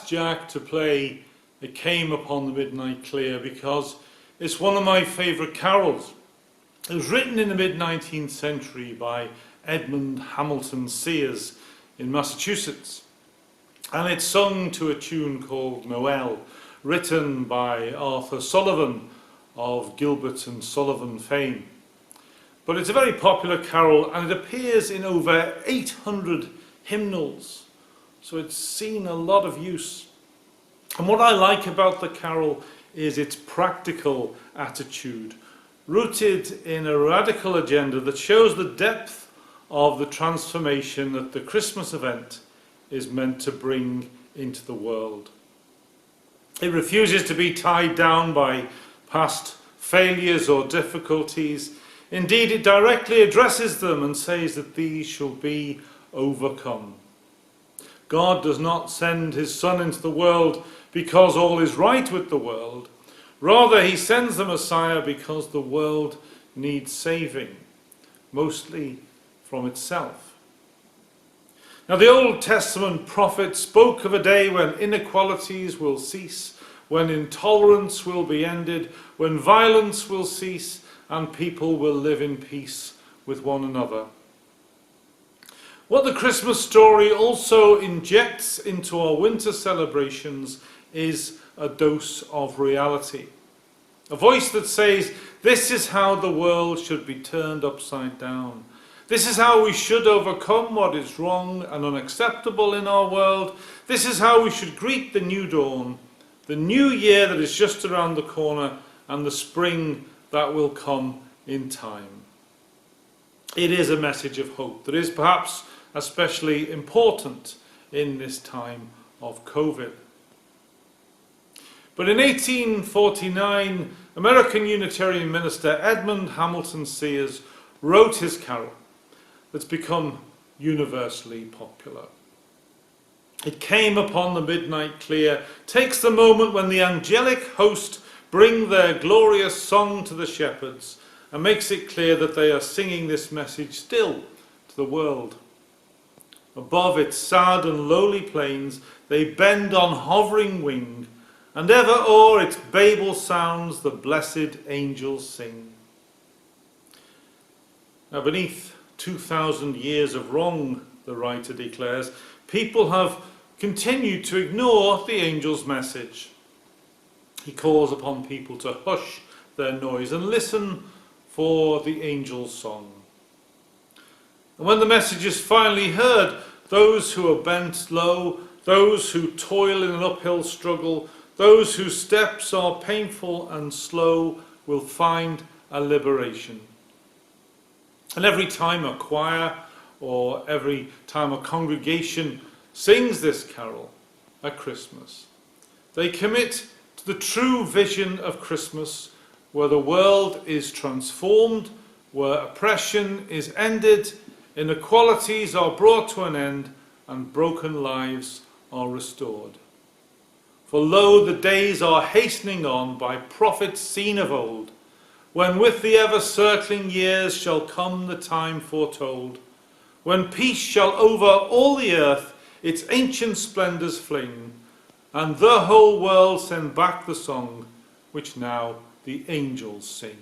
asked Jack to play It Came Upon the Midnight Clear because it's one of my favourite carols. It was written in the mid-19th century by Edmund Hamilton Sears in Massachusetts, and it's sung to a tune called Noel, written by Arthur Sullivan of Gilbert and Sullivan fame. But it's a very popular carol, and it appears in over 800 hymnals, so it's seen a lot of use. And what I like about the carol is its practical attitude, rooted in a radical agenda that shows the depth of the transformation that the Christmas event is meant to bring into the world. It refuses to be tied down by past failures or difficulties. Indeed, it directly addresses them and says that these shall be overcome. God does not send his Son into the world because all is right with the world. Rather, he sends the Messiah because the world needs saving, mostly from itself. Now, the Old Testament prophet spoke of a day when inequalities will cease, when intolerance will be ended, when violence will cease, and people will live in peace with one another. What the Christmas story also injects into our winter celebrations is a dose of reality. A voice that says, this is how the world should be turned upside down. This is how we should overcome what is wrong and unacceptable in our world. This is how we should greet the new dawn, the new year that is just around the corner, and the spring that will come in time. It is a message of hope that is perhaps especially important in this time of COVID. But in 1849, American Unitarian minister Edmund Hamilton Sears wrote his carol that's become universally popular. It Came Upon the Midnight Clear takes the moment when the angelic host bring their glorious song to the shepherds and makes it clear that they are singing this message still to the world. Above its sad and lowly plains they bend on hovering wing, and ever o'er its Babel sounds the blessed angels sing. Now, beneath 2,000 years of wrong, the writer declares, people have continued to ignore the angel's message. He calls upon people to hush their noise and listen for the angel's song. And when the message is finally heard, those who are bent low, those who toil in an uphill struggle, those whose steps are painful and slow will find a liberation. And every time a choir or every time a congregation sings this carol at Christmas, they commit to the true vision of Christmas, where the world is transformed, where oppression is ended, inequalities are brought to an end, and broken lives are restored. For lo, the days are hastening on by prophets seen of old, when with the ever-circling years shall come the time foretold, when peace shall over all the earth its ancient splendours fling, and the whole world send back the song which now the angels sing.